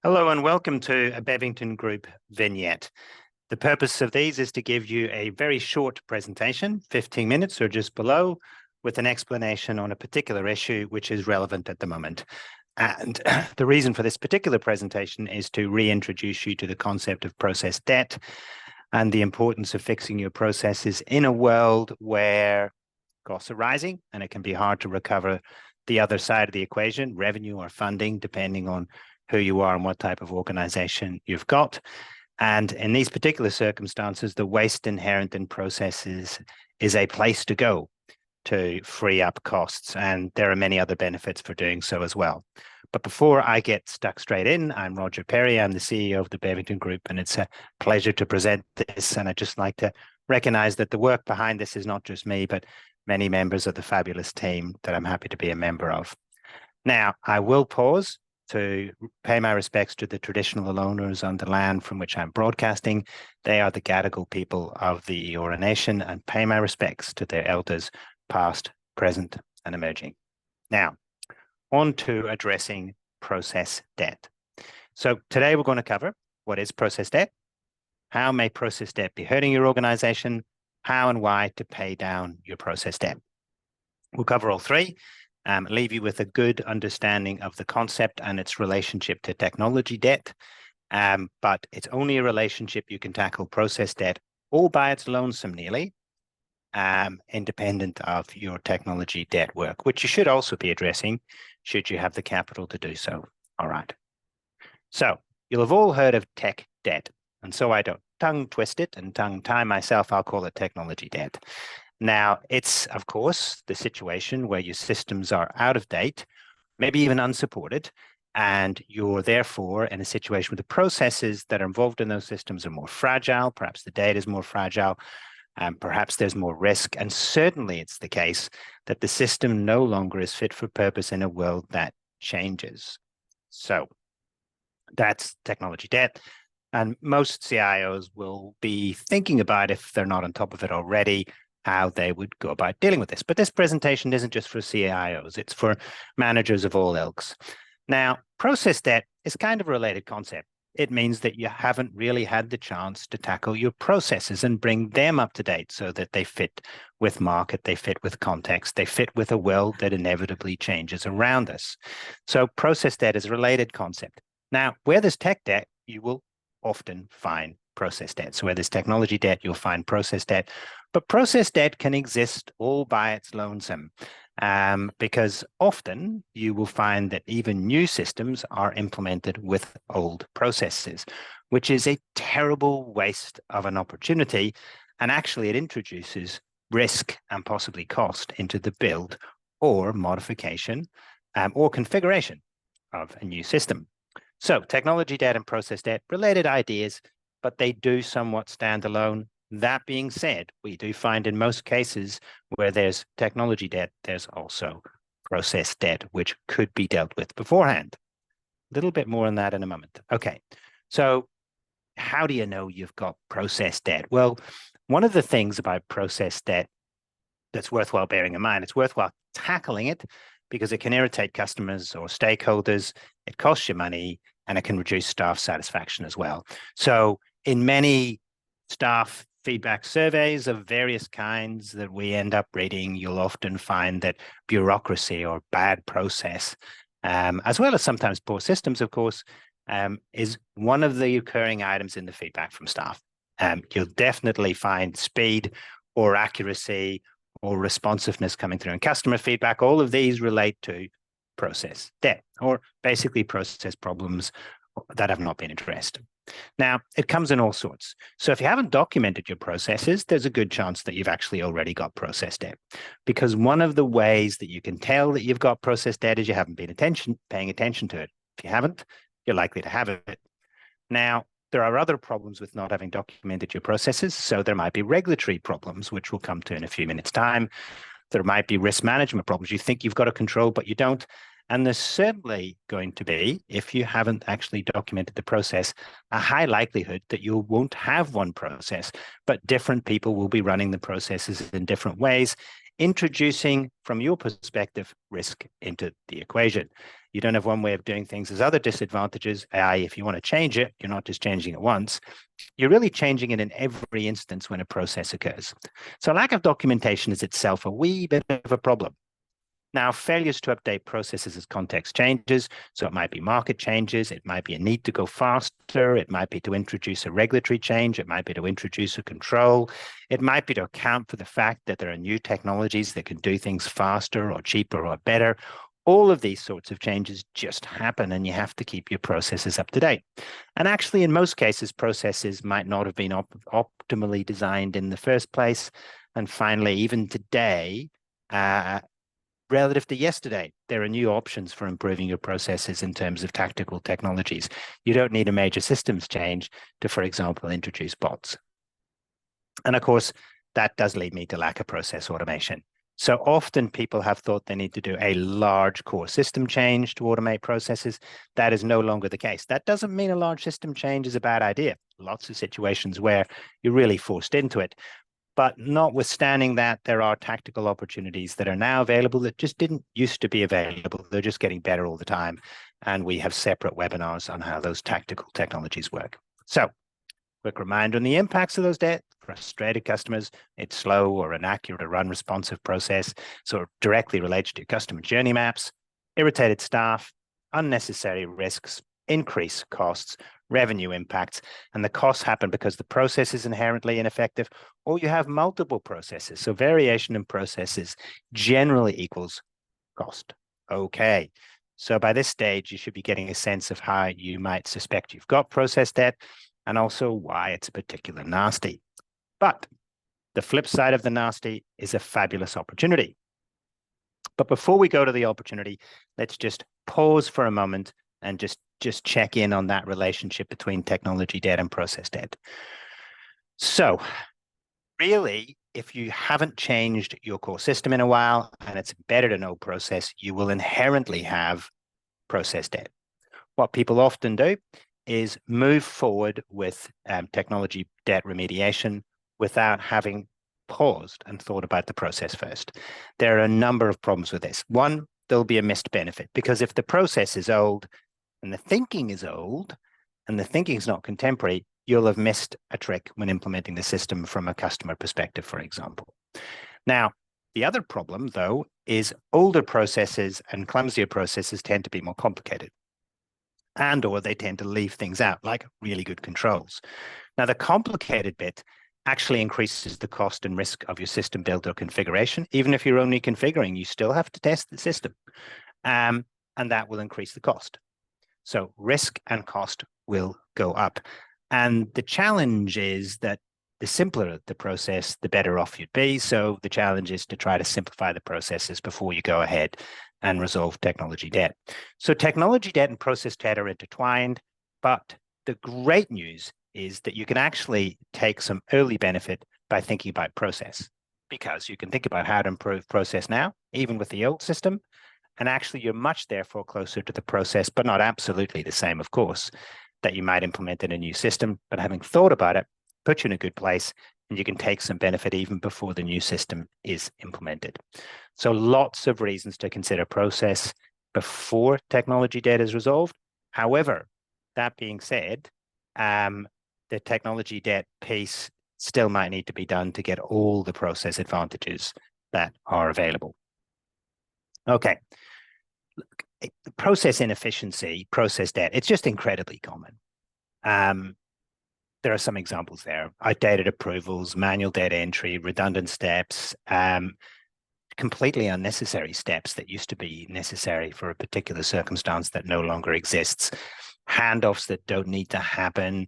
Hello and welcome to a Bevington Group vignette. The purpose of these is to give you a very short presentation, 15 minutes or just below, with an explanation on a particular issue which is relevant at the moment. And the reason for this particular presentation is to reintroduce you to the concept of process debt and the importance of fixing your processes in a world where costs are rising and it can be hard to recover the other side of the equation, revenue or funding, depending on who you are and what type of organization you've got. And in these particular circumstances, the waste inherent in processes is a place to go to free up costs. And there are many other benefits for doing so as well. But before I get stuck straight in, I'm Roger Perry. I'm the CEO of the Bevington Group, and it's a pleasure to present this. And I'd just like to recognize that the work behind this is not just me, but many members of the fabulous team that I'm happy to be a member of. Now, I will pause to pay my respects to the traditional owners on the land from which I'm broadcasting. They are the Gadigal people of the Eora Nation, and pay my respects to their elders, past, present, and emerging. Now, on to addressing process debt. So today we're going to cover what is process debt, how may process debt be hurting your organization, how and why to pay down your process debt. We'll cover all three. Leave you with a good understanding of the concept and its relationship to technology debt. But it's only a relationship you can tackle process debt all by its lonesome nearly, independent of your technology debt work, which you should also be addressing should you have the capital to do so. All right. So you'll have all heard of tech debt. And so I don't tongue twist it and tongue tie myself, I'll call it technology debt. Now, it's, of course, the situation where your systems are out of date, maybe even unsupported, and you're therefore in a situation where the processes that are involved in those systems are more fragile, perhaps the data is more fragile, and perhaps there's more risk, and certainly it's the case that the system no longer is fit for purpose in a world that changes. So that's technology debt. And most CIOs will be thinking about, if they're not on top of it already, how they would go about dealing with this. But this presentation isn't just for CIOs, it's for managers of all ilks. Now, process debt is kind of a related concept. It means that you haven't really had the chance to tackle your processes and bring them up to date so that they fit with market, they fit with context, they fit with a world that inevitably changes around us. So process debt is a related concept. Now, where there's tech debt, you will often find process debt. So where there's technology debt, you'll find process debt. But process debt can exist all by its lonesome, because often you will find that even new systems are implemented with old processes, which is a terrible waste of an opportunity. And actually, it introduces risk and possibly cost into the build or modification or configuration of a new system. So technology debt and process debt, related ideas, but they do somewhat stand alone. That being said, we do find in most cases where there's technology debt, there's also process debt, which could be dealt with beforehand. A little bit more on that in a moment. Okay, so how do you know you've got process debt? Well, one of the things about process debt that's worthwhile bearing in mind, it's worthwhile tackling it because it can irritate customers or stakeholders, it costs you money, and it can reduce staff satisfaction as well. So in many staff feedback surveys of various kinds that we end up reading, you'll often find that bureaucracy or bad process, as well as sometimes poor systems, of course, is one of the occurring items in the feedback from staff. You'll definitely find speed or accuracy or responsiveness coming through in customer feedback. All of these relate to process debt, or basically process problems that have not been addressed. Now, it comes in all sorts. So if you haven't documented your processes, there's a good chance that you've actually already got process debt. Because one of the ways that you can tell that you've got process debt is you haven't been paying attention to it. If you haven't, you're likely to have it. Now, there are other problems with not having documented your processes. So there might be regulatory problems, which we'll come to in a few minutes' time. There might be risk management problems. You think you've got a control, but you don't. And there's certainly going to be, if you haven't actually documented the process, a high likelihood that you won't have one process, but different people will be running the processes in different ways. introducing, from your perspective, risk into the equation. You don't have one way of doing things. There's other disadvantages. If you want to change it, you're not just changing it once. You're really changing it in every instance when a process occurs. So lack of documentation is itself a wee bit of a problem. Now, failures to update processes as context changes. So it might be market changes. It might be a need to go faster. It might be to introduce a regulatory change. It might be to introduce a control. It might be to account for the fact that there are new technologies that can do things faster or cheaper or better. All of these sorts of changes just happen, and you have to keep your processes up to date. And actually, in most cases, processes might not have been optimally designed in the first place. And finally, even today, relative to yesterday, there are new options for improving your processes in terms of tactical technologies. You don't need a major systems change to, for example, introduce bots. And of course, that does lead me to lack of process automation. So often people have thought they need to do a large core system change to automate processes. That is no longer the case. That doesn't mean a large system change is a bad idea. Lots of situations where you're really forced into it. But notwithstanding that, there are tactical opportunities that are now available that just didn't used to be available. They're just getting better all the time. And we have separate webinars on how those tactical technologies work. So, quick reminder on the impacts of those debt. Frustrated customers, it's slow or inaccurate or unresponsive process. So it directly relates to customer journey maps, irritated staff, unnecessary risks, increased costs, revenue impacts, and the costs happen because the process is inherently ineffective, or you have multiple processes. So variation in processes generally equals cost. Okay. So by this stage, you should be getting a sense of how you might suspect you've got process debt and also why it's a particular nasty. But the flip side of the nasty is a fabulous opportunity. But before we go to the opportunity, let's just pause for a moment and just check in on that relationship between technology debt and process debt. So really, if you haven't changed your core system in a while and it's embedded in an old process, you will inherently have process debt. What people often do is move forward with technology debt remediation without having paused and thought about the process first. There are a number of problems with this. One, there'll be a missed benefit because if the process is old and the thinking is old and the thinking is not contemporary, you'll have missed a trick when implementing the system from a customer perspective, for example. Now, the other problem, though, is older processes and clumsier processes tend to be more complicated, and or they tend to leave things out, like really good controls. Now, the complicated bit actually increases the cost and risk of your system build or configuration. Even if you're only configuring, you still have to test the system, and that will increase the cost. So risk and cost will go up. And the challenge is that the simpler the process, the better off you'd be. So the challenge is to try to simplify the processes before you go ahead and resolve technology debt. So technology debt and process debt are intertwined, but the great news is that you can actually take some early benefit by thinking about process, because you can think about how to improve process now, even with the old system, and actually you're much therefore closer to the process, but not absolutely the same, of course, that you might implement in a new system, but having thought about it, put you in a good place, and you can take some benefit even before the new system is implemented. So lots of reasons to consider process before technology debt is resolved. However, that being said, the technology debt piece still might need to be done to get all the process advantages that are available. Okay. Look, process inefficiency, process debt, it's just incredibly common. There are some examples there: outdated approvals, manual data entry, redundant steps, completely unnecessary steps that used to be necessary for a particular circumstance that no longer exists, handoffs that don't need to happen,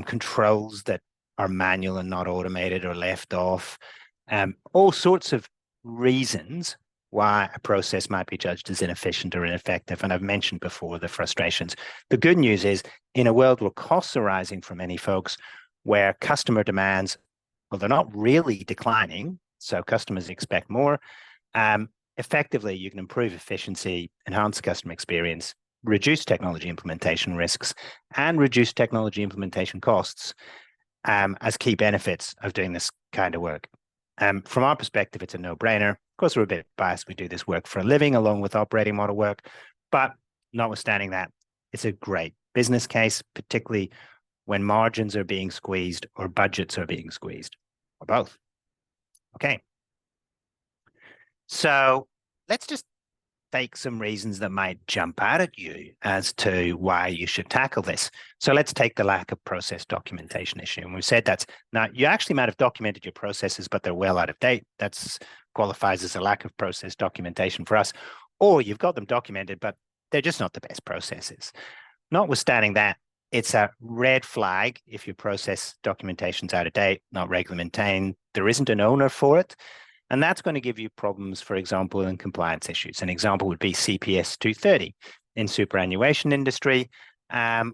controls that are manual and not automated or left off, all sorts of reasons why a process might be judged as inefficient or ineffective. And I've mentioned before the frustrations. The good news is, in a world where costs are rising for many folks, where customer demands, well, they're not really declining, so customers expect more, effectively you can improve efficiency, enhance customer experience, reduce technology implementation risks, and reduce technology implementation costs as key benefits of doing this kind of work. From our perspective, it's a no-brainer. course, we're a bit biased. We do this work for a living along with operating model work, but notwithstanding that, it's a great business case, particularly when margins are being squeezed or budgets are being squeezed, or both. Okay. So let's just take some reasons that might jump out at you as to why you should tackle this. So let's take the lack of process documentation issue. And we've said that's now you actually might have documented your processes, but they're well out of date. That's qualifies as a lack of process documentation for us. Or you've got them documented, but they're just not the best processes. Notwithstanding that, it's a red flag if your process documentation's out of date, not regularly maintained, there isn't an owner for it. And that's going to give you problems, for example, in compliance issues. An example would be CPS 230 in superannuation industry,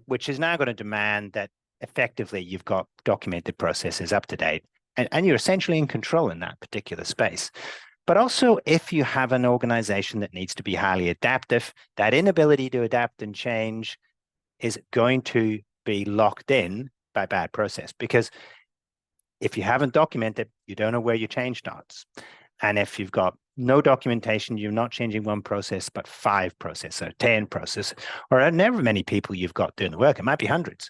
which is now going to demand that effectively you've got documented processes up to date, and you're essentially in control in that particular space. But also, if you have an organization that needs to be highly adaptive, that inability to adapt and change is going to be locked in by bad process, because if you haven't documented, you don't know where your change starts. And if you've got no documentation, you're not changing one process, but 5 processes or 10 processes, or however many people you've got doing the work. It might be hundreds.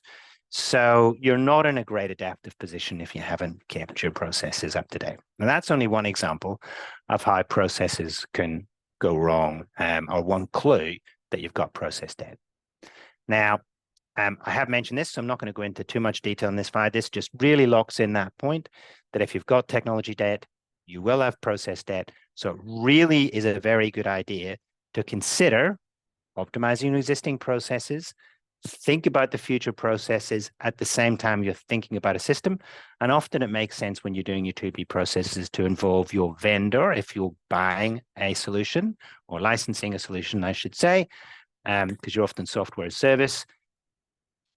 So you're not in a great adaptive position if you haven't kept your processes up to date. And that's only one example of how processes can go wrong, or one clue that you've got process debt. Now, I have mentioned this, so I'm not going to go into too much detail on this slide. This just really locks in that point that if you've got technology debt, you will have process debt. So it really is a very good idea to consider optimizing existing processes, think about the future processes at the same time you're thinking about a system. And often it makes sense when you're doing your 2B processes to involve your vendor if you're buying a solution or licensing a solution, I should say, because you're often software as a service.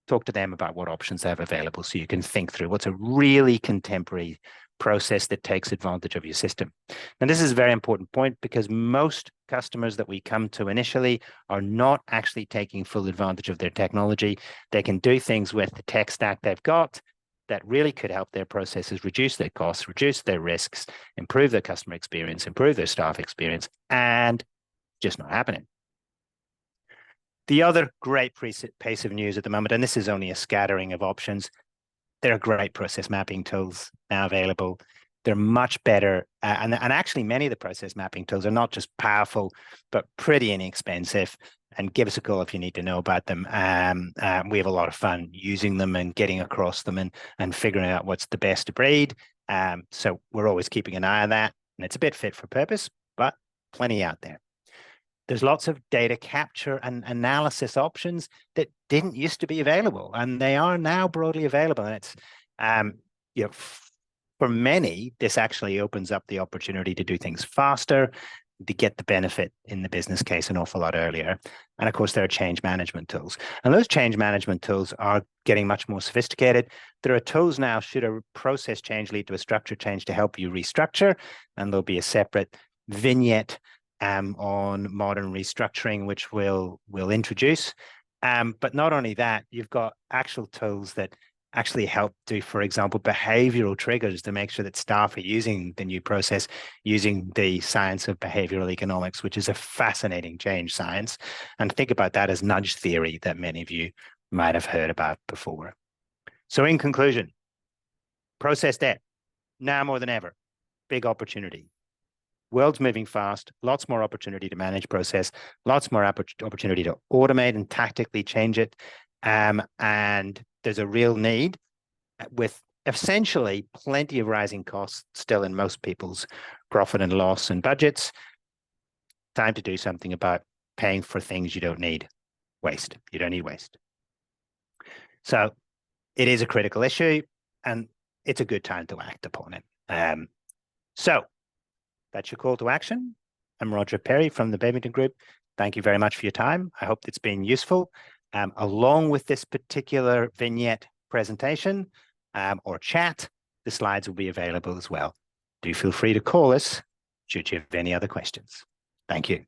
Talk to them about what options they have available so you can think through what's a really contemporary process that takes advantage of your system. Now, this is a very important point because most customers that we come to initially are not actually taking full advantage of their technology. They can do things with the tech stack they've got that really could help their processes reduce their costs, reduce their risks, improve their customer experience, improve their staff experience, and just not happening. The other great piece of news at the moment, and this is only a scattering of options, there are great process mapping tools now available. They're much better. And actually, many of the process mapping tools are not just powerful, but pretty inexpensive. And give us a call if you need to know about them. We have a lot of fun using them and getting across them and figuring out what's the best breed. So we're always keeping an eye on that. And it's a bit fit for purpose, but plenty out there. There's lots of data capture and analysis options that didn't used to be available, and they are now broadly available. And it's, for many, this actually opens up the opportunity to do things faster, to get the benefit in the business case an awful lot earlier. And of course, there are change management tools. And those change management tools are getting much more sophisticated. There are tools now, should a process change lead to a structure change, to help you restructure, and there'll be a separate vignette on modern restructuring, which we'll introduce. But not only that, you've got actual tools that actually help do, for example, behavioral triggers to make sure that staff are using the new process, using the science of behavioral economics, which is a fascinating change science. And think about that as nudge theory that many of you might have heard about before. So in conclusion, process debt, now more than ever, big opportunity. World's moving fast, lots more opportunity to manage process, lots more opportunity to automate and tactically change it. And there's a real need, with essentially plenty of rising costs still in most people's profit and loss and budgets. Time to do something about paying for things you don't need. Waste. You don't need waste. So it is a critical issue, and it's a good time to act upon it. So that's your call to action. I'm Roger Perry from the Bevington Group. Thank you very much for your time. I hope it's been useful. Along with this particular vignette presentation or chat, the slides will be available as well. Do feel free to call us should you have any other questions. Thank you.